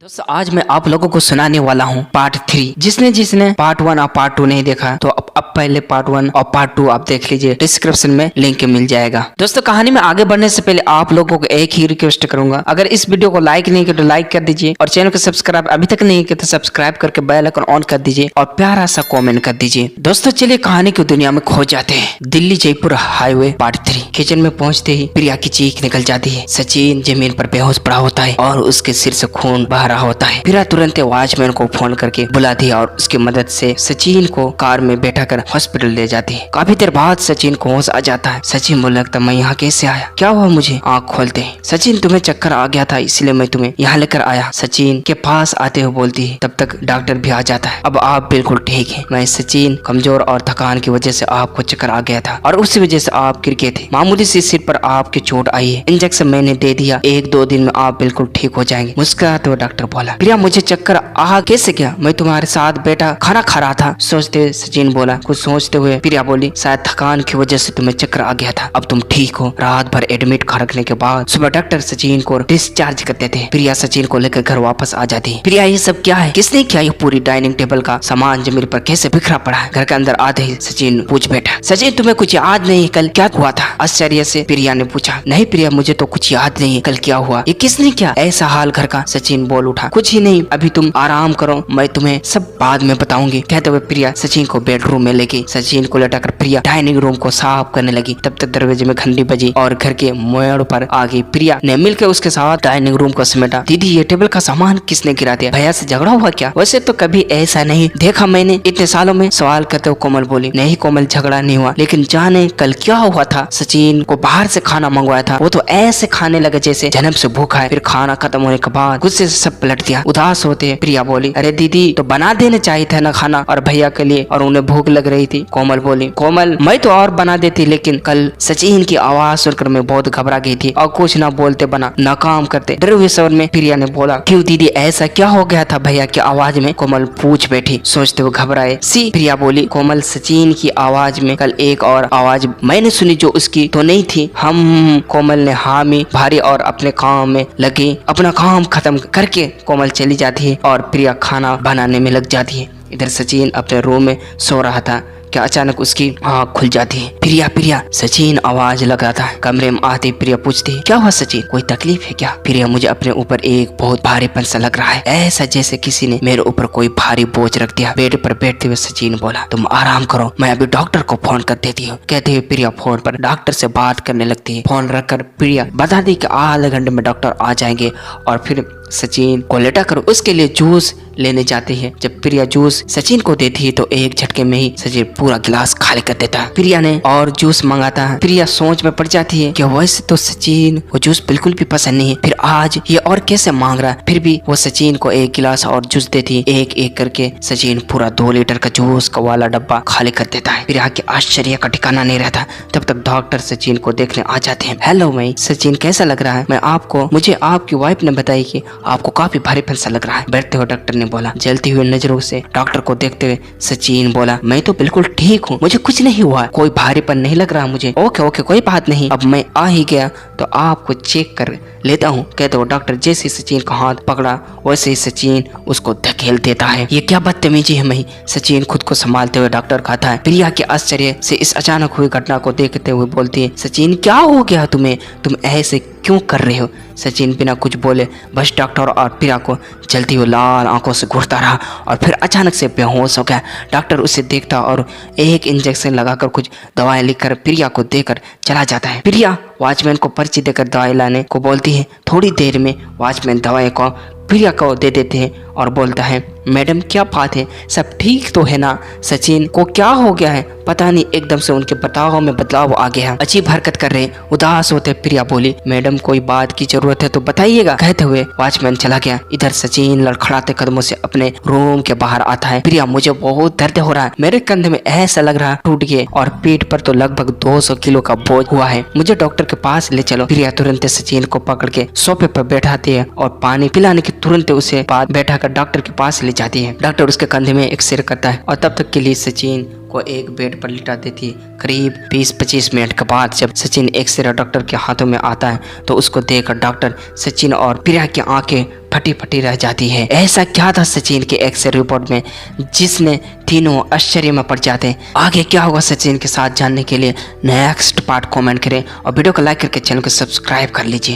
दोस्तों आज मैं आप लोगों को सुनाने वाला हूँ पार्ट 3। जिसने जिसने पार्ट 1 और पार्ट 2 नहीं देखा तो अब पहले पार्ट 1 और पार्ट 2 आप देख लीजिए, डिस्क्रिप्शन में लिंक मिल जाएगा। दोस्तों कहानी में आगे बढ़ने से पहले आप लोगों को एक ही रिक्वेस्ट करूंगा, अगर इस वीडियो को लाइक नहीं किया तो लाइक कर दीजिए और चैनल को सब्सक्राइब अभी तक नहीं किया तो सब्सक्राइब करके बेल आइकन ऑन कर दीजिए और प्यारा सा कॉमेंट कर दीजिए। दोस्तों चलिए कहानी की दुनिया में खो जाते हैं। Delhi Jaipur highway part 3। Kitchen में पहुंचते ही प्रिया की चीख निकल जाती है। सचिन जमीन पर बेहोश पड़ा होता है और उसके सिर से खून बह रहा होता है। प्रिया तुरंत वॉचमैन को फोन करके बुलाती है और उसकी मदद से सचिन को कार में बैठाकर हॉस्पिटल ले जाती है। काफी देर बाद सचिन को होश आ जाता है। सचिन बोलने लगता मैं यहाँ कैसे आया, क्या हुआ मुझे? आँख खोलते हैं। सचिन तुम्हें चक्कर आ गया था इसलिए मैं तुम्हें यहाँ लेकर आया। सचिन के पास आते हुए बोलती है। तब तक डॉक्टर भी आ जाता है। अब आप बिल्कुल ठीक है। मैं सचिन कमजोर और थकान की वजह से आपको चक्कर आ गया था और उसी वजह से आप गिर गए थे। मामूली सी सिर पर आपकी चोट आई है, इंजेक्शन मैंने दे दिया, 1-2 दिन में आप बिल्कुल ठीक हो जाएंगे। मुस्कुराते हुए डॉक्टर बोला। प्रिया मुझे चक्कर आ कैसे गया? मैं तुम्हारे साथ बैठा खाना खा रहा था। सोचते सचिन बोला। कुछ सोचते हुए प्रिया बोली शायद थकान की वजह से तुम्हें चक्कर आ गया था, अब तुम ठीक हो। रात भर एडमिट रखने के बाद सुबह डॉक्टर सचिन को डिस्चार्ज करते थे। प्रिया सचिन को लेकर घर वापस आ जाती है। प्रिया ये सब क्या है, किसने किया? ये पूरी डाइनिंग टेबल का सामान जमीन पर कैसे बिखरा पड़ा है? घर के अंदर आते ही सचिन पूछ बैठा। सचिन तुम्हें कुछ याद नहीं, कल क्या हुआ था? आश्चर्य से प्रिया ने पूछा। नहीं प्रिया मुझे तो कुछ याद नहीं है, कल क्या हुआ? ये किसने किया? ऐसा हाल घर का? सचिन बोल उठा। कुछ ही नहीं, अभी तुम आराम करो, मैं तुम्हें सब बाद में बताऊंगी। कहते हुए प्रिया सचिन को बेडरूम में लेके सचिन को लेटाकर प्रिया डाइनिंग रूम को साफ करने लगी। तब तक दरवाजे में घंटी बजी और घर के मोड़ पर आ गई। प्रिया ने मिलकर उसके साथ डाइनिंग रूम को समेटा। दीदी ये टेबल का सामान किसने गिरा दिया? भैया से झगड़ा हुआ क्या? वैसे तो कभी ऐसा नहीं देखा मैंने इतने सालों में। सवाल करते हुए कोमल बोली। नहीं कोमल झगड़ा नहीं हुआ, लेकिन जाने कल क्या हुआ था। सचिन को बाहर से खाना मंगवाया था, वो तो ऐसे खाने लगे जैसे जन्म से भूखा है। फिर खाना खत्म होने के बाद गुस्से से सब पलट दिया। उदास होते प्रिया बोली अरे दीदी तो बना देने चाहिए था ना खाना और भैया के लिए, और उन्हें भूख लग रही थी। कोमल बोली। कोमल मैं तो और बना देती, लेकिन कल सचिन की आवाज सुनकर मैं बहुत घबरा गई थी और कुछ ना बोलते बना नाकाम करते। डरे हुए स्वर में प्रिया ने बोला क्यों दीदी ऐसा क्या हो गया था भैया की आवाज में? कोमल पूछ बैठी। सोचते हुए घबराए सी प्रिया बोली। कोमल सचिन की आवाज में कल एक और आवाज मैंने सुनी जो उसकी तो नहीं थी। हम कोमल ने हामी भारी और अपने काम में लगी। अपना काम खत्म करके कोमल चली जाती है और प्रिया खाना बनाने में लग जाती है। इधर सचिन अपने रूम में सो रहा था कि अचानक उसकी आँख खुल जाती है। प्रिया प्रिया सचिन आवाज लगाता है। कमरे में आते प्रिया पूछती है क्या हुआ सचिन, कोई तकलीफ है क्या? प्रिया मुझे अपने ऊपर एक बहुत भारीपन सा लग रहा है, ऐसा जैसे किसी ने मेरे ऊपर कोई भारी बोझ रख दिया। बेड पर बैठते हुए सचिन बोला तुम आराम करो, मैं अभी डॉक्टर को फोन कर देती हूँ। कहते हुए प्रिया फोन पर डॉक्टर से बात करने लगती है। फोन रखकर प्रिया बता दी कि आधे घंटे में डॉक्टर आ जाएंगे और फिर सचिन को लेटा कर उसके लिए जूस लेने जाते हैं। जब प्रिया जूस सचिन को देती है तो एक झटके में ही सचिन पूरा गिलास खाली कर देता है। प्रिया ने और जूस मंगाता है। प्रिया सोच में पड़ जाती है कि वैसे तो सचिन को जूस बिल्कुल भी पसंद नहीं है, फिर आज ये और कैसे मांग रहा है। फिर भी वो सचिन को एक गिलास और जूस देती है। एक एक करके सचिन पूरा 2 लीटर का जूस का वाला डब्बा खाली कर देता है। प्रिया के आश्चर्य का ठिकाना नहीं रहता। तब तक डॉक्टर सचिन को देखने आ जाते हैं। हेलो मैं सचिन, कैसा लग रहा है? मुझे आपकी वाइफ ने बताई कि आपको काफी भारीपन सा लग रहा है। बैठते हुए डॉक्टर ने बोला। जलती हुई नजरों से डॉक्टर को देखते हुए सचिन बोला मैं तो बिल्कुल ठीक हूँ, मुझे कुछ नहीं हुआ, कोई भारीपन नहीं लग रहा मुझे। ओके ओके कोई बात नहीं, अब मैं आ ही गया तो आपको चेक कर लेता हूँ। कहते हुए डॉक्टर जैसे सचिन का हाथ पकड़ा वैसे ही सचिन उसको धकेल देता है। ये क्या बदतमीजी है मैं? सचिन खुद को संभालते हुए डॉक्टर कहता है। प्रिया के आश्चर्य से इस अचानक हुई घटना को देखते हुए बोलती है सचिन क्या हो गया तुम्हें, तुम ऐसे क्यों कर रहे हो? सचिन बिना कुछ बोले बस डॉक्टर और प्रिया को जलती हुई लाल आंखों से घूरता रहा और फिर अचानक से बेहोश हो गया। डॉक्टर उसे देखता और एक इंजेक्शन लगाकर कुछ दवाएं लिखकर प्रिया को देकर चला जाता है। प्रिया वॉचमैन को पर्ची देकर दवाई लाने को बोलती है। थोड़ी देर में वॉचमैन दवाई को प्रिया को दे देते हैं और बोलता है मैडम क्या बात है, सब ठीक तो है ना? सचिन को क्या हो गया है? पता नहीं एकदम से उनके बर्ताव में बदलाव आ गया, अजीब हरकत कर रहे, उदास होते। प्रिया बोली मैडम कोई बात की जरूरत है तो बताइएगा। कहते हुए वॉचमैन चला गया। इधर सचिन लड़खड़ाते कदमों से अपने रूम के बाहर आता है। प्रिया मुझे बहुत दर्द हो रहा है, मेरे कंधे में ऐसा लग रहा है टूट गए और पीठ पर तो लगभग 200 किलो का बोझ हुआ है, मुझे डॉक्टर के पास ले चलो। प्रिया तुरंत सचिन को पकड़ के सोफे पर बैठाती है और पानी पिलाने की तुरंत उसे बाद बैठाकर डॉक्टर के पास ले जाती है। डॉक्टर उसके कंधे में एक्सरे करता है और तब तक के लिए सचिन को एक बेड पर लिटा देती है। करीब 20-25 मिनट के बाद जब सचिन एक्सरे डॉक्टर के हाथों में आता है तो उसको देखकर डॉक्टर सचिन और प्रिया की आंखें फटी फटी रह जाती है। ऐसा क्या था सचिन के एक्स रिपोर्ट में जिसने तीनों आश्चर्य में पड़ जाते हैं। आगे क्या होगा सचिन के साथ जानने के लिए नेक्स्ट पार्ट कमेंट करें और वीडियो को लाइक करके चैनल को सब्सक्राइब कर लीजिए।